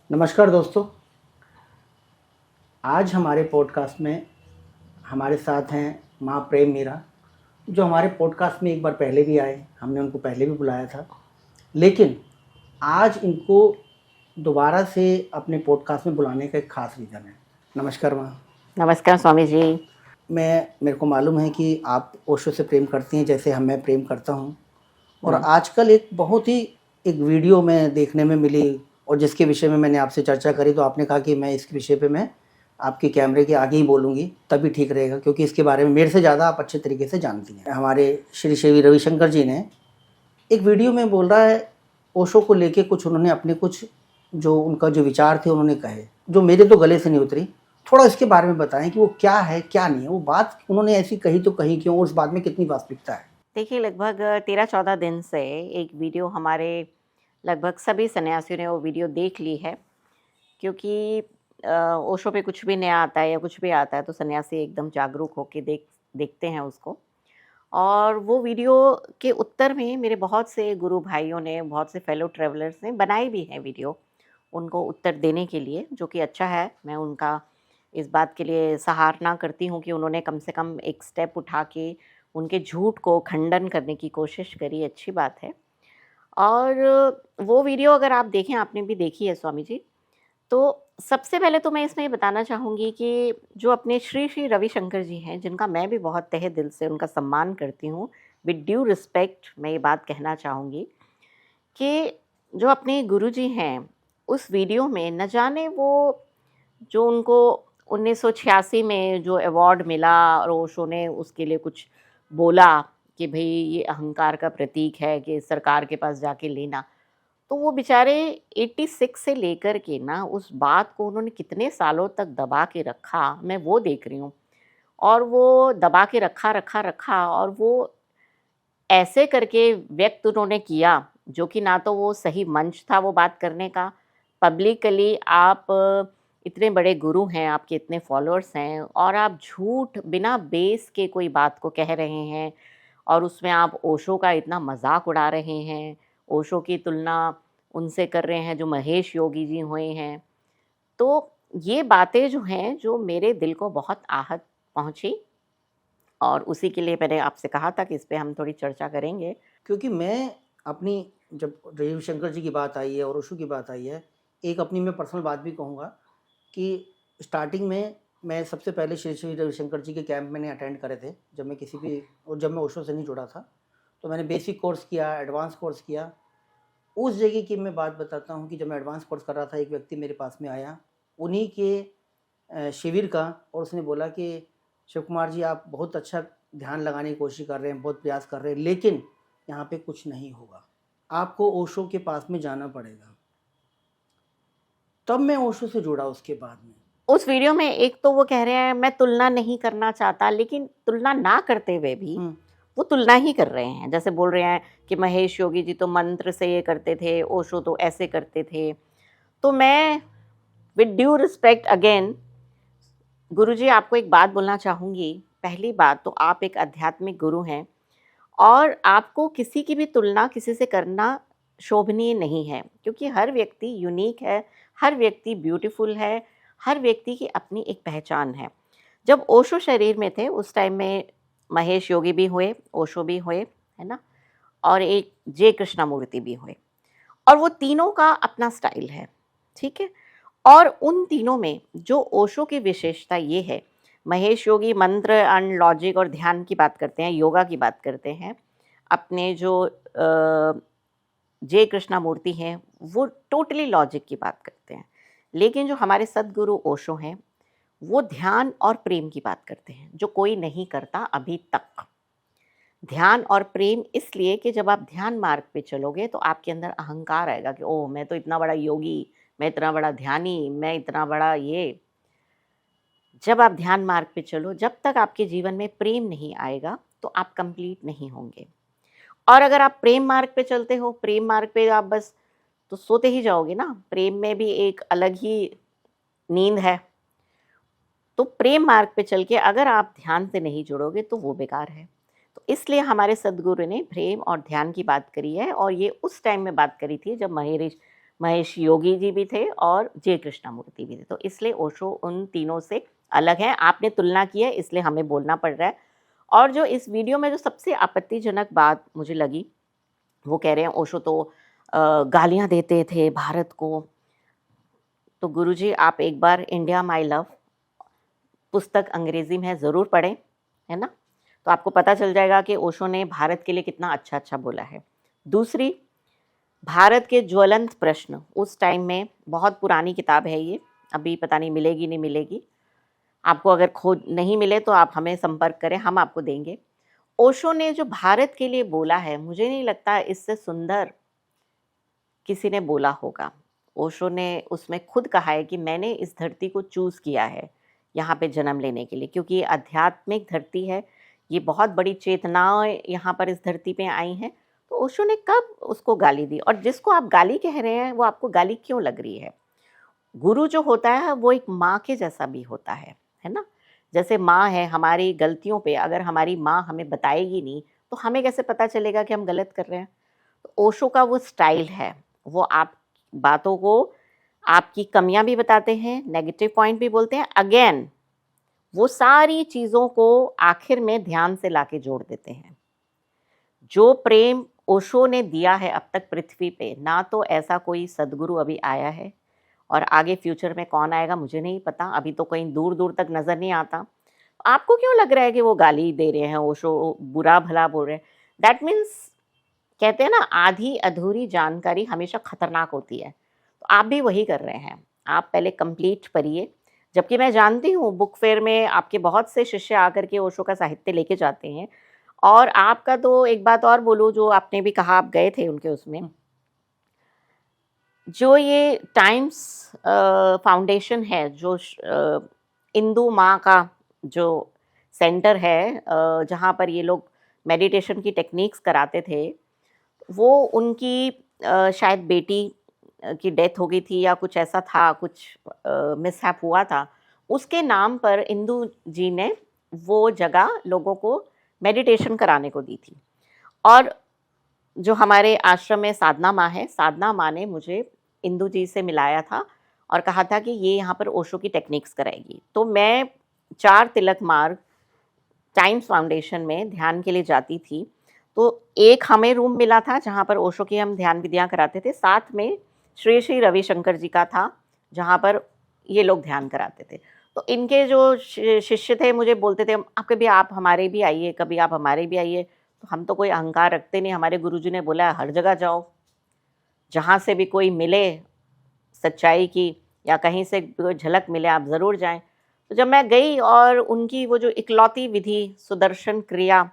नमस्कार दोस्तों। आज हमारे पॉडकास्ट में हमारे साथ हैं माँ प्रेम मीरा, जो हमारे पॉडकास्ट में एक बार पहले भी आए। हमने उनको पहले भी बुलाया था, लेकिन आज इनको दोबारा से अपने पॉडकास्ट में बुलाने का एक ख़ास रीज़न है। नमस्कार माँ। नमस्कार स्वामी जी। मेरे को मालूम है कि आप ओशो से प्रेम करती हैं, जैसे मैं प्रेम करता हूँ। और हम्म। आजकल एक बहुत ही एक वीडियो में देखने में मिली, और जिसके विषय में मैंने आपसे चर्चा करी, तो आपने कहा कि मैं इस विषय पे मैं आपके कैमरे के आगे ही बोलूँगी, तभी ठीक रहेगा, क्योंकि इसके बारे में मेरे से ज़्यादा आप अच्छे तरीके से जानती हैं। हमारे श्री श्री रविशंकर जी ने एक वीडियो में बोल रहा है ओशो को लेके, कुछ उन्होंने अपने कुछ जो उनका जो विचार थे उन्होंने कहे, जो मेरे तो गले से नहीं उतरी। थोड़ा इसके बारे में बताएं कि वो क्या है क्या नहीं है, वो बात उन्होंने ऐसी कही तो कही क्यों, उस बात में कितनी वास्तविकता है। देखिए, लगभग 13-14 दिन से एक वीडियो हमारे लगभग सभी सन्यासियों ने वो वीडियो देख ली है, क्योंकि ओशो पे कुछ भी नया आता है या कुछ भी आता है तो सन्यासी एकदम जागरूक होकर देखते हैं उसको। और वो वीडियो के उत्तर में मेरे बहुत से गुरु भाइयों ने, बहुत से फेलो ट्रेवलर्स ने बनाई भी है वीडियो उनको उत्तर देने के लिए, जो कि अच्छा है। मैं उनका इस बात के लिए सराहना करती हूँ कि उन्होंने कम से कम एक स्टेप उठा के उनके झूठ को खंडन करने की कोशिश करी, अच्छी बात है। और वो वीडियो अगर आप देखें, आपने भी देखी है स्वामी जी, तो सबसे पहले तो मैं इसमें ये बताना चाहूँगी कि जो अपने श्री श्री रविशंकर जी हैं, जिनका मैं भी बहुत तहे दिल से उनका सम्मान करती हूँ, विद ड्यू रिस्पेक्ट मैं ये बात कहना चाहूँगी कि जो अपने गुरुजी हैं, उस वीडियो में न जाने वो जो उनको 1986 में जो अवार्ड मिला और ओशो ने उसके लिए कुछ बोला कि भाई ये अहंकार का प्रतीक है कि सरकार के पास जाके लेना, तो वो बेचारे 86 से लेकर के ना उस बात को उन्होंने कितने सालों तक दबा के रखा, मैं वो देख रही हूँ। और वो दबा के रखा रखा रखा और वो ऐसे करके व्यक्त उन्होंने किया, जो कि ना तो वो सही मंच था वो बात करने का। पब्लिकली आप इतने बड़े गुरु हैं, आपके इतने फॉलोअर्स हैं, और आप झूठ बिना बेस के कोई बात को कह रहे हैं, और उसमें आप ओशो का इतना मजाक उड़ा रहे हैं, ओशो की तुलना उनसे कर रहे हैं जो महेश योगी जी हुए हैं। तो ये बातें जो हैं, जो मेरे दिल को बहुत आहत पहुंची, और उसी के लिए मैंने आपसे कहा था कि इस पे हम थोड़ी चर्चा करेंगे। क्योंकि मैं अपनी, जब रविशंकर जी की बात आई है और ओशो की बात आई है, एक अपनी मैं पर्सनल बात भी कहूँगा कि स्टार्टिंग में मैं सबसे पहले श्री श्री रविशंकर जी के कैंप मैंने अटेंड करे थे, जब मैं किसी भी, और जब मैं ओशो से नहीं जुड़ा था, तो मैंने बेसिक कोर्स किया, एडवांस कोर्स किया। उस जगह की मैं बात बताता हूँ कि जब मैं एडवांस कोर्स कर रहा था, एक व्यक्ति मेरे पास में आया उन्हीं के शिविर का, और उसने बोला कि शिव कुमार जी, आप बहुत अच्छा ध्यान लगाने की कोशिश कर रहे हैं, बहुत प्रयास कर रहे हैं, लेकिन यहाँ पे कुछ नहीं होगा, आपको ओशो के पास में जाना पड़ेगा। तब मैं ओशो से जुड़ा उसके बाद में। उस वीडियो में एक तो वो कह रहे हैं मैं तुलना नहीं करना चाहता, लेकिन तुलना ना करते हुए भी वो तुलना ही कर रहे हैं। जैसे बोल रहे हैं कि महेश योगी जी तो मंत्र से ये करते थे, ओशो तो ऐसे करते थे। तो मैं विद ड्यू रिस्पेक्ट अगेन गुरुजी आपको एक बात बोलना चाहूँगी। पहली बात तो आप एक आध्यात्मिक गुरु हैं, और आपको किसी की भी तुलना किसी से करना शोभनीय नहीं है, क्योंकि हर व्यक्ति यूनिक है, हर व्यक्ति ब्यूटीफुल है, हर व्यक्ति की अपनी एक पहचान है। जब ओशो शरीर में थे उस टाइम में महेश योगी भी हुए, ओशो भी हुए, है ना, और एक जे कृष्णामूर्ति भी हुए, और वो तीनों का अपना स्टाइल है, ठीक है। और उन तीनों में जो ओशो की विशेषता ये है, महेश योगी मंत्र एंड लॉजिक और ध्यान की बात करते हैं, योगा की बात करते हैं। अपने जो जे कृष्णामूर्ति हैं वो टोटली लॉजिक की बात करते हैं। लेकिन जो हमारे सद्गुरु ओशो हैं वो ध्यान और प्रेम की बात करते हैं, जो कोई नहीं करता अभी तक। ध्यान और प्रेम इसलिए कि जब आप ध्यान मार्ग पे चलोगे तो आपके अंदर अहंकार आएगा कि ओह मैं तो इतना बड़ा योगी, मैं इतना बड़ा ध्यानी, मैं इतना बड़ा ये। जब आप ध्यान मार्ग पे चलो, जब तक आपके जीवन में प्रेम नहीं आएगा तो आप कंप्लीट नहीं होंगे। और अगर आप प्रेम मार्ग पे चलते हो, प्रेम मार्ग पे आप बस तो सोते ही जाओगे ना, प्रेम में भी एक अलग ही नींद है। तो प्रेम मार्ग पे चल के अगर आप ध्यान से नहीं जुड़ोगे तो वो बेकार है। तो इसलिए हमारे सद्गुरु ने प्रेम और ध्यान की बात करी है, और ये उस टाइम में बात करी थी जब महेश योगी जी भी थे और जे कृष्णमूर्ति भी थे। तो इसलिए ओशो उन तीनों से अलग है। आपने तुलना की है इसलिए हमें बोलना पड़ रहा है। और जो इस वीडियो में जो सबसे आपत्तिजनक बात मुझे लगी, वो कह रहे हैं ओशो तो गालियाँ देते थे भारत को। तो गुरुजी आप एक बार इंडिया माय लव पुस्तक अंग्रेजी में है, ज़रूर पढ़ें, है ना? तो आपको पता चल जाएगा कि ओशो ने भारत के लिए कितना अच्छा बोला है। दूसरी, भारत के ज्वलंत प्रश्न, उस टाइम में, बहुत पुरानी किताब है ये, अभी पता नहीं मिलेगी नहीं मिलेगी। आपको अगर खोज नहीं मिले तो आप हमें संपर्क करें, हम आपको देंगे। ओशो ने जो भारत के लिए बोला है, मुझे नहीं लगता इससे सुंदर किसी ने बोला होगा। ओशो ने उसमें खुद कहा है कि मैंने इस धरती को चूज़ किया है यहाँ पे जन्म लेने के लिए, क्योंकि ये आध्यात्मिक धरती है, ये बहुत बड़ी चेतनाएं यहाँ पर इस धरती पे आई हैं। तो ओशो ने कब उसको गाली दी? और जिसको आप गाली कह रहे हैं वो आपको गाली क्यों लग रही है? गुरु जो होता है वो एक माँ के जैसा भी होता है ना? जैसे माँ है, हमारी गलतियों पे अगर हमारी माँ हमें बताएगी नहीं तो हमें कैसे पता चलेगा कि हम गलत कर रहे हैं? तो ओशो का वो स्टाइल है, वो आप बातों को, आपकी कमियां भी बताते हैं, नेगेटिव पॉइंट भी बोलते हैं, अगेन वो सारी चीज़ों को आखिर में ध्यान से लाके जोड़ देते हैं। जो प्रेम ओशो ने दिया है अब तक पृथ्वी पे, ना तो ऐसा कोई सदगुरु अभी आया है, और आगे फ्यूचर में कौन आएगा मुझे नहीं पता, अभी तो कहीं दूर दूर तक नज़र नहीं आता। आपको क्यों लग रहा है कि वो गाली दे रहे हैं, ओशो बुरा भला बोल रहे हैं? दैट मीन्स, कहते हैं ना, आधी अधूरी जानकारी हमेशा खतरनाक होती है। तो आप भी वही कर रहे हैं, आप पहले कंप्लीट पढ़िए। जबकि मैं जानती हूँ बुक फेयर में आपके बहुत से शिष्य आकर के ओशो का साहित्य लेके जाते हैं, और आपका तो एक बात और बोलूँ, जो आपने भी कहा आप गए थे उनके उसमें, जो ये टाइम्स फाउंडेशन है, जो इंदु माँ का जो सेंटर है, जहाँ पर ये लोग मेडिटेशन की टेक्निक्स कराते थे, वो उनकी शायद बेटी की डेथ हो गई थी या कुछ ऐसा था, कुछ मिसहैप हुआ था, उसके नाम पर इंदु जी ने वो जगह लोगों को मेडिटेशन कराने को दी थी। और जो हमारे आश्रम में साधना माँ है, साधना माँ ने मुझे इंदु जी से मिलाया था और कहा था कि ये यहाँ पर ओशो की टेक्निक्स कराएगी। तो मैं 4 तिलक मार्ग टाइम्स फाउंडेशन में ध्यान के लिए जाती थी। तो एक हमें रूम मिला था जहाँ पर ओशो की हम ध्यान विधियाँ कराते थे, साथ में श्री श्री रविशंकर जी का था जहाँ पर ये लोग ध्यान कराते थे। तो इनके जो शिष्य थे मुझे बोलते थे, आप कभी आप हमारे भी आइए, कभी आप हमारे भी आइए। तो हम तो कोई अहंकार रखते नहीं, हमारे गुरुजी ने बोला हर जगह जाओ, जहाँ से भी कोई मिले सच्चाई की या कहीं से कोई झलक मिले आप ज़रूर जाएं। तो जब मैं गई और उनकी वो जो इकलौती विधि सुदर्शन क्रिया,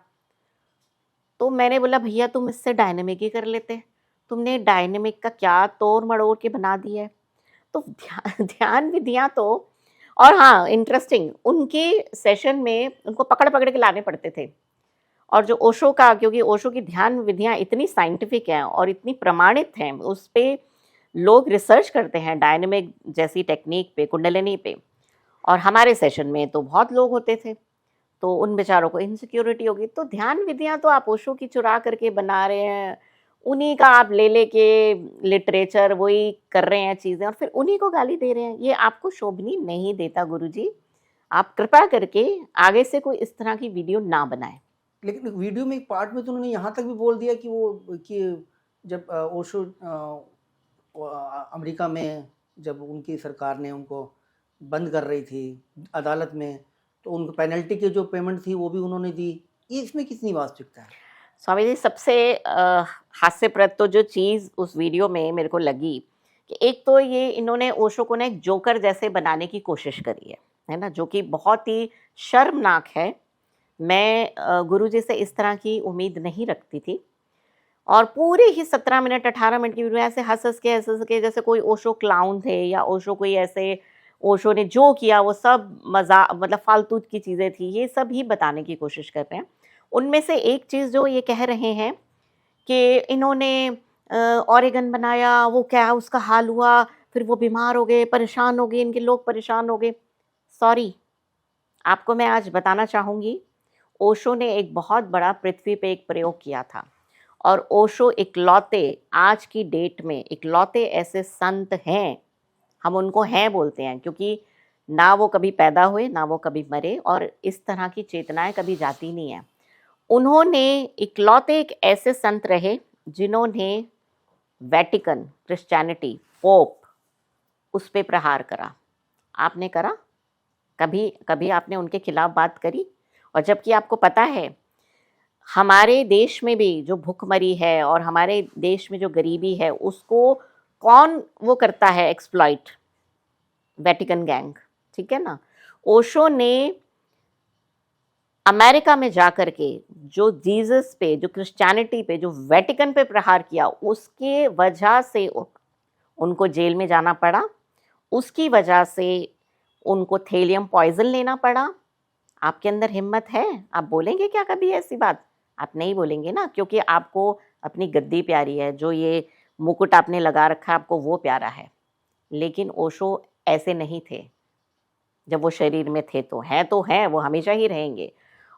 तो मैंने बोला भैया तुम इससे डायनेमिक ही कर लेते, तुमने डायनेमिक का क्या तोड़ मड़ोड़ के बना दिया है। तो ध्यान विधियाँ तो, और हाँ इंटरेस्टिंग, उनके सेशन में उनको पकड़ पकड़ के लाने पड़ते थे। और जो ओशो का, क्योंकि ओशो की ध्यान विधियाँ इतनी साइंटिफिक हैं और इतनी प्रमाणित हैं, उस पर लोग रिसर्च करते हैं डायनेमिक जैसी टेक्निक पे, कुंडलिनी पे, और हमारे सेशन में तो बहुत लोग होते थे, तो उन बेचारों को इनसिक्योरिटी होगी। तो ध्यान विधियाँ तो आप ओशो की चुरा करके बना रहे हैं, उन्हीं का आप ले लेके लिटरेचर वही कर रहे हैं चीज़ें, और फिर उन्हीं को गाली दे रहे हैं। ये आपको शोभनीय नहीं देता गुरुजी, आप कृपा करके आगे से कोई इस तरह की वीडियो ना बनाएं। लेकिन वीडियो में एक पार्ट में तो उन्होंने यहाँ तक भी बोल दिया कि वो, कि जब ओशो अमेरिका में जब उनकी सरकार ने उनको बंद कर रही थी अदालत में, तो उनको पेनल्टी की जो पेमेंट थी वो भी उन्होंने दी। ये इसमें कितनी वास्तविकता है? स्वामी जी, सबसे हास्यप्रद तो जो चीज़ उस वीडियो में मेरे को लगी कि एक तो ये इन्होंने ओशो को ना एक जोकर जैसे बनाने की कोशिश करी है ना, जो कि बहुत ही शर्मनाक है। मैं गुरुजी से इस तरह की उम्मीद नहीं रखती थी, और पूरे ही 17 मिनट 18 मिनट की वीडियो ऐसे हंस हंस के जैसे कोई ओशो क्लाउन थे, या ओशो कोई ऐसे, ओशो ने जो किया वो सब मजा, मतलब फालतू की चीज़ें थी, ये सब ही बताने की कोशिश कर रहे हैं। उनमें से एक चीज़ जो ये कह रहे हैं कि इन्होंने ऑरेगन बनाया, वो क्या उसका हाल हुआ, फिर वो बीमार हो गए, परेशान हो गए, इनके लोग परेशान हो गए। सॉरी, आपको मैं आज बताना चाहूँगी, ओशो ने एक बहुत बड़ा पृथ्वी पे एक प्रयोग किया था, और ओशो इकलौते आज की डेट में इकलौते ऐसे संत हैं, हम उनको हैं बोलते हैं क्योंकि ना वो कभी पैदा हुए ना वो कभी मरे और इस तरह की चेतनाएं कभी जाती नहीं है। उन्होंने इकलौते एक ऐसे संत रहे जिन्होंने वेटिकन, क्रिश्चियनिटी, पोप, उस पे प्रहार करा। आपने करा? कभी कभी आपने उनके खिलाफ बात करी? और जबकि आपको पता है हमारे देश में भी जो भुखमरी है और हमारे देश में जो गरीबी है उसको कौन वो करता है एक्सप्लॉइट? वेटिकन गैंग, ठीक है ना। ओशो ने अमेरिका में जाकर के जो जीसस पे, जो क्रिश्चियनिटी पे, जो वेटिकन पे प्रहार किया, उसके वजह से उनको जेल में जाना पड़ा, उसकी वजह से उनको थेलियम पॉइजन लेना पड़ा। आपके अंदर हिम्मत है? आप बोलेंगे क्या कभी ऐसी बात? आप नहीं बोलेंगे ना, क्योंकि आपको अपनी गद्दी प्यारी है, जो ये मुकुट आपने लगा रखा है आपको वो प्यारा है। लेकिन ओशो ऐसे नहीं थे जब वो शरीर में थे, तो हैं वो हमेशा ही रहेंगे।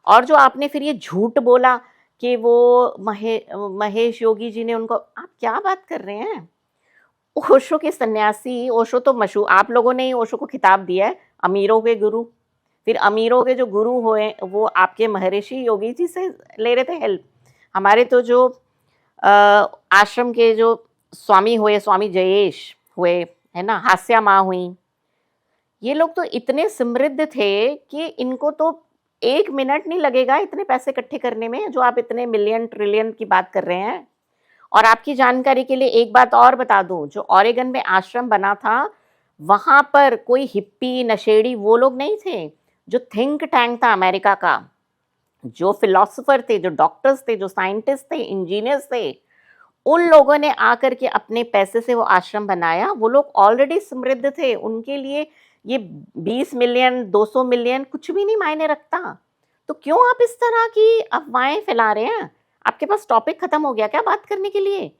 और जो आपने फिर ये झूठ बोला कि वो महेश योगी जी ने उनको, आप क्या बात कर रहे हैं? ओशो के सन्यासी, ओशो तो मशहूर, आप लोगों ने ही ओशो को खिताब दिया है अमीरों के गुरु। फिर अमीरों के जो गुरु हुए वो आपके महर्षि योगी जी से ले रहे थे हेल्प। हमारे तो जो आश्रम के जो स्वामी हुए, स्वामी जयेश हुए, है ना, हास्या माँ हुई, ये लोग तो इतने समृद्ध थे कि इनको तो 1 मिनट नहीं लगेगा इतने पैसे इकट्ठे करने में, जो आप इतने मिलियन ट्रिलियन की बात कर रहे हैं। और आपकी जानकारी के लिए एक बात और बता दूं, जो ओरेगन में आश्रम बना था वहां पर कोई हिप्पी नशेड़ी वो लोग नहीं थे। जो थिंक टैंक था अमेरिका का, जो फिलोसोफर थे, जो डॉक्टर्स थे, जो साइंटिस्ट थे, इंजीनियर्स थे, उन लोगों ने आकर के अपने पैसे से वो आश्रम बनाया। वो लोग ऑलरेडी समृद्ध थे, उनके लिए ये 20 मिलियन 200 मिलियन कुछ भी नहीं मायने रखता। तो क्यों आप इस तरह की अफवाहें फैला रहे हैं? आपके पास टॉपिक खत्म हो गया क्या बात करने के लिए?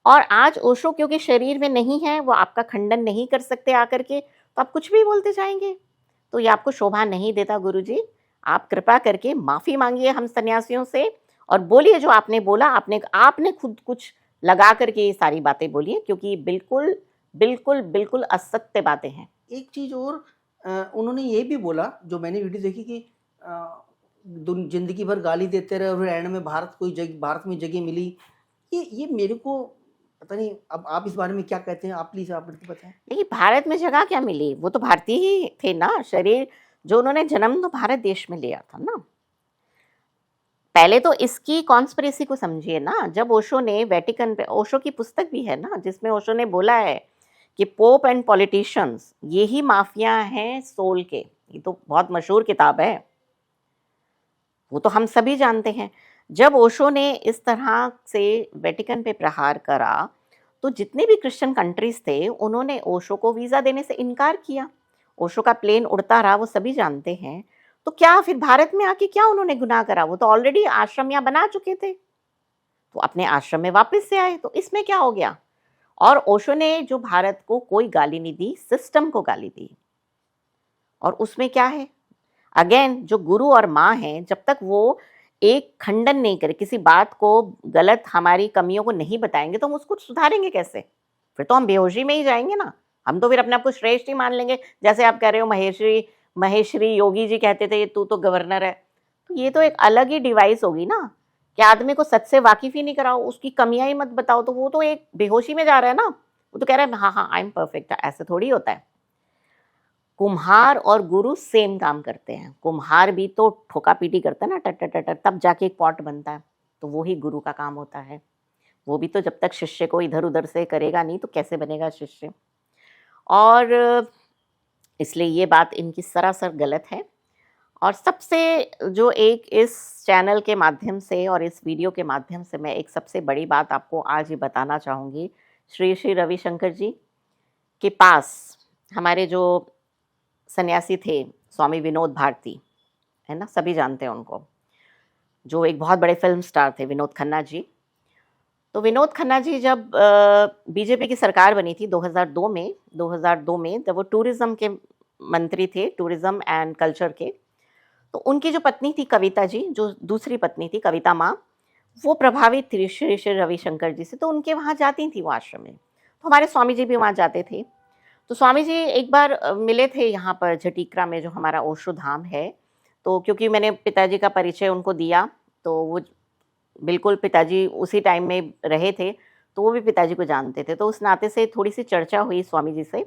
और आज ओशो क्योंकि शरीर में नहीं है, वो आपका खंडन नहीं कर सकते आकर के, तो आप कुछ भी बोलते जाएंगे। तो ये आपको शोभा नहीं देता गुरुजी। आप कृपा करके माफी मांगिए हम सन्यासियों से और बोलिए जो आपने बोला, आपने खुद कुछ लगा करके ये सारी बातें बोलिए, क्योंकि बिल्कुल बिल्कुल बिल्कुल असत्य बातें हैं। एक चीज़ और, उन्होंने ये भी बोला, जो मैंने वीडियो देखी, कि जिंदगी भर गाली देते रहे और एंड में भारत में जगह मिली। ये मेरे को पता नहीं। अब आप इस बारे में क्या कहते हैं? आप प्लीज आप मेरे को बताएं। नहीं, भारत में जगह क्या मिली? वो तो भारतीय ही थे ना। शरीर जो उन्होंने जन्म तो भारत देश में लिया था ना। पहले तो इसकी कॉन्स्पिरेसी को समझिए ना। जब ओशो ने वेटिकन पे, ओशो की पुस्तक भी है ना जिसमें ओशो ने बोला है कि पोप एंड पॉलिटिशियंस ये ही माफिया हैं सोल के। ये तो बहुत मशहूर किताब है, वो तो हम सभी जानते हैं। जब ओशो ने इस तरह से वेटिकन पे प्रहार करा तो जितने भी क्रिश्चियन कंट्रीज थे उन्होंने ओशो को वीज़ा देने से इनकार किया। ओशो का प्लेन उड़ता रहा, वो सभी जानते हैं। तो क्या फिर भारत में आके क्या उन्होंने गुनाह करा? वो तो ऑलरेडी आश्रम यहाँ बना चुके थे, तो अपने आश्रम में वापस से आए, तो इसमें क्या हो गया? और ओशो ने जो भारत को कोई गाली नहीं दी, सिस्टम को गाली दी। और उसमें क्या है? अगेन, जो गुरु और माँ हैं, जब तक वो एक खंडन नहीं करे, किसी बात को गलत, हमारी कमियों को नहीं बताएंगे, तो हम उसको सुधारेंगे कैसे? फिर तो हम बेहोशी में ही जाएंगे ना। हम तो फिर अपने आप को श्रेष्ठ ही मान लेंगे। जैसे आप कह रहे हो महेश्वरी योगी जी कहते थे तू तो गवर्नर है, तो ये तो एक अलग ही डिवाइस होगी ना कि आदमी को सच से वाकिफ ही नहीं कराओ, उसकी कमियां ही मत बताओ, तो वो तो एक बेहोशी में जा रहा है ना। वो तो कह रहा है हाँ हाँ आई एम परफेक्ट। ऐसे थोड़ी होता है। कुम्हार और गुरु सेम काम करते हैं। कुम्हार भी तो ठोका पीटी करता है ना, टट टट टट, तब जाके एक पॉट बनता है। तो वो ही गुरु का काम होता है। वो भी तो जब तक शिष्य को इधर उधर से करेगा नहीं तो कैसे बनेगा शिष्य? और इसलिए ये बात इनकी सरासर गलत है। और सबसे जो एक इस चैनल के माध्यम से और इस वीडियो के माध्यम से मैं एक सबसे बड़ी बात आपको आज ही बताना चाहूँगी। श्री श्री रविशंकर जी के पास हमारे जो सन्यासी थे स्वामी विनोद भारती, है ना, सभी जानते हैं उनको, जो एक बहुत बड़े फिल्म स्टार थे, विनोद खन्ना जी। तो विनोद खन्ना जी जब बीजेपी की सरकार बनी थी 2002 में, जब वो टूरिज्म के मंत्री थे, टूरिज्म एंड कल्चर के, तो उनकी जो पत्नी थी कविता जी, जो दूसरी पत्नी थी कविता माँ, वो प्रभावित थी श्री श्री रविशंकर जी से, तो उनके वहाँ जाती थी वो आश्रम में। तो हमारे स्वामी जी भी वहाँ जाते थे। तो स्वामी जी एक बार मिले थे यहाँ पर झटीकरा में, जो हमारा ओशो धाम है। तो क्योंकि मैंने पिताजी का परिचय उनको दिया, तो वो बिल्कुल पिताजी उसी टाइम में रहे थे, तो वो भी पिताजी को जानते थे। तो उस नाते से थोड़ी सी चर्चा हुई स्वामी जी से।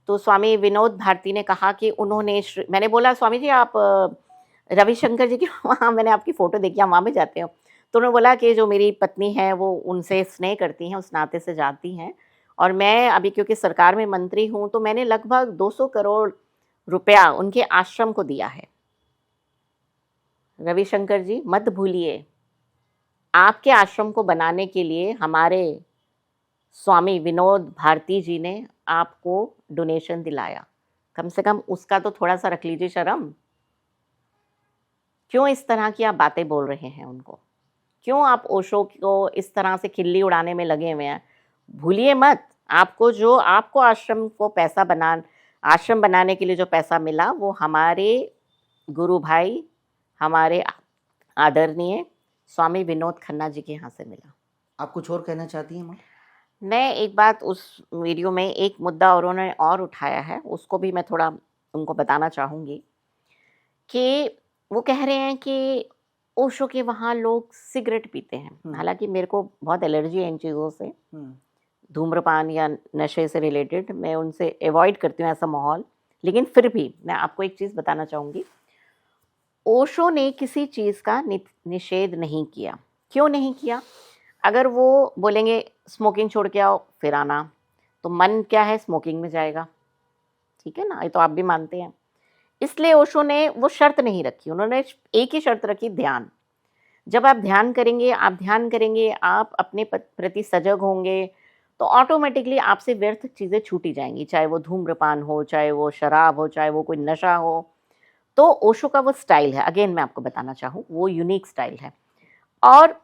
तो स्वामी विनोद भारती ने कहा कि उन्होंने मैंने बोला, स्वामी जी आप रविशंकर जी के वहाँ मैंने आपकी फ़ोटो देखी, आप वहाँ भी जाते हो? तो उन्होंने बोला कि जो मेरी पत्नी है वो उनसे स्नेह करती हैं, उस नाते से जाती हैं, और मैं अभी क्योंकि सरकार में मंत्री हूँ, तो मैंने लगभग 200 करोड़ रुपया उनके आश्रम को दिया है। रविशंकर जी मत भूलिए, आपके आश्रम को बनाने के लिए हमारे स्वामी विनोद भारती जी ने आपको डोनेशन दिलाया। कम से कम उसका तो थोड़ा सा रख लीजिए शर्म। क्यों इस तरह की आप बातें बोल रहे हैं उनको? क्यों आप ओशो को इस तरह से खिल्ली उड़ाने में लगे हुए हैं? भूलिए मत, आपको जो आपको आश्रम बनाने के लिए जो पैसा मिला, वो हमारे गुरु भाई, हमारे आदरणीय स्वामी विनोद खन्ना जी के यहाँ से मिला। आप कुछ और कहना चाहती हैं माँ? मैं एक बात उस वीडियो में, एक मुद्दा और उन्होंने और उठाया है, उसको भी मैं थोड़ा उनको बताना चाहूँगी कि वो कह रहे हैं कि ओशो के वहाँ लोग सिगरेट पीते हैं। हालांकि मेरे को बहुत एलर्जी है इन चीज़ों से, धूम्रपान या नशे से रिलेटेड, मैं उनसे अवॉइड करती हूँ ऐसा माहौल। लेकिन फिर भी मैं आपको एक चीज़ बताना चाहूँगी, ओशो ने किसी चीज़ का निषेध नहीं किया। क्यों नहीं किया? अगर वो बोलेंगे स्मोकिंग छोड़ के आओ फिर आना, तो मन क्या है, स्मोकिंग में जाएगा। ठीक है ना, ये तो आप भी मानते हैं। इसलिए ओशो ने वो शर्त नहीं रखी, उन्होंने एक ही शर्त रखी, ध्यान। जब आप ध्यान करेंगे, आप अपने प्रति सजग होंगे, तो ऑटोमेटिकली आपसे व्यर्थ चीज़ें छूटी जाएंगी, चाहे वो धूम्रपान हो, चाहे वो शराब हो, चाहे वो कोई नशा हो। तो ओशो का वो स्टाइल है, अगेन मैं आपको बताना चाहूँ, वो यूनिक स्टाइल है। और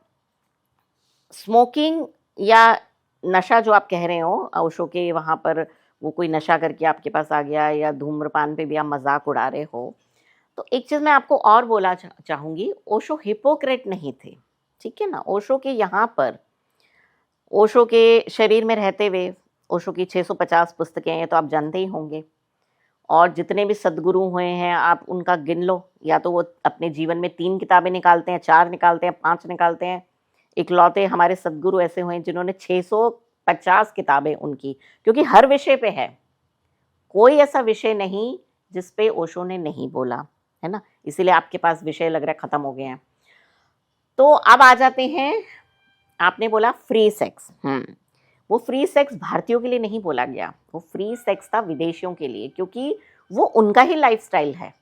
स्मोकिंग या नशा जो आप कह रहे हो, ओशो के वहाँ पर वो कोई नशा करके आपके पास आ गया, या धूम्रपान पे भी आप मजाक उड़ा रहे हो, तो एक चीज़ मैं आपको और बोला चाहूँगी, ओशो हिपोक्रेट नहीं थे। ठीक है ना, ओशो के यहाँ पर, ओशो के शरीर में रहते हुए, ओशो की 650 पुस्तकें हैं, तो आप जानते ही होंगे। और जितने भी सदगुरु हुए हैं आप उनका गिन लो, या तो वो अपने जीवन में 3 किताबें निकालते हैं, 4 निकालते हैं, 5 निकालते हैं। इकलौते हमारे सदगुरु ऐसे हुए हैं जिन्होंने 650 किताबें उनकी, क्योंकि हर विषय पे है, कोई ऐसा विषय नहीं जिस पे ओशो ने नहीं बोला, है ना। इसीलिए आपके पास विषय लग रहा है खत्म हो गए हैं। तो अब आ जाते हैं, आपने बोला फ्री सेक्स। वो फ्री सेक्स भारतीयों के लिए नहीं बोला गया, वो फ्री सेक्स था विदेशियों के लिए, क्योंकि वो उनका ही लाइफस्टाइल है।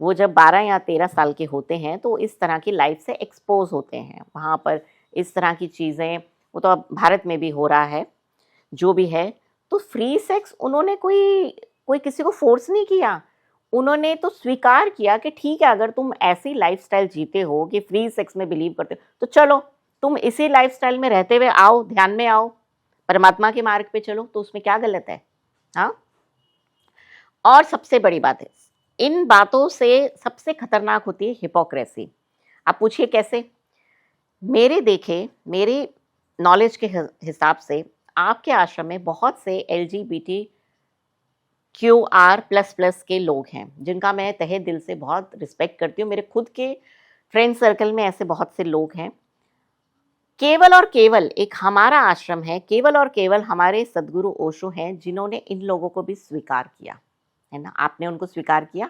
वो जब 12 या 13 साल के होते हैं तो इस तरह की लाइफ से एक्सपोज होते हैं, वहाँ पर इस तरह की चीज़ें, वो तो अब भारत में भी हो रहा है जो भी है। तो फ्री सेक्स उन्होंने कोई किसी को फोर्स नहीं किया, उन्होंने तो स्वीकार किया कि ठीक है, अगर तुम ऐसी लाइफस्टाइल जीते हो कि फ्री सेक्स में बिलीव करते हो, तो चलो तुम इसी लाइफस्टाइल में रहते हुए आओ, ध्यान में आओ, परमात्मा के मार्ग पे चलो, तो उसमें क्या गलत है? हाँ। और सबसे बड़ी बात है, इन बातों से सबसे खतरनाक होती है हिपोक्रेसी। आप पूछिए कैसे? मेरे नॉलेज के हिसाब से आपके आश्रम में बहुत से LGBTQR++ के लोग हैं, जिनका मैं तहे दिल से बहुत रिस्पेक्ट करती हूँ। मेरे खुद के फ्रेंड सर्कल में ऐसे बहुत से लोग हैं। केवल और केवल एक हमारा आश्रम है, केवल और केवल हमारे सदगुरु ओशो हैं जिन्होंने इन लोगों को भी स्वीकार किया, है ना। आपने उनको स्वीकार किया।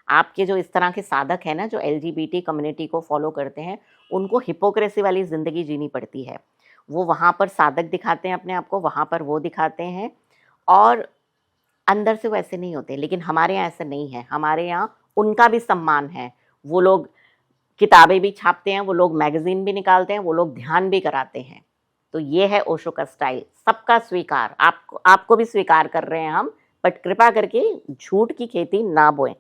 आपके जो इस तरह के साधक हैं ना, जो LGBT कम्युनिटी को फॉलो करते हैं, उनको हिपोक्रेसी वाली ज़िंदगी जीनी पड़ती है। वो वहाँ पर साधक दिखाते हैं अपने आप को, वहाँ पर वो दिखाते हैं, और अंदर से वो ऐसे नहीं होते। लेकिन हमारे यहाँ ऐसा नहीं है, हमारे यहाँ उनका भी सम्मान है। वो लोग किताबें भी छापते हैं, वो लोग मैगजीन भी निकालते हैं, वो लोग ध्यान भी कराते हैं। तो ये है ओशो का स्टाइल, सबका स्वीकार। आपको भी स्वीकार कर रहे हैं हम, बट कृपा करके झूठ की खेती ना बोएं।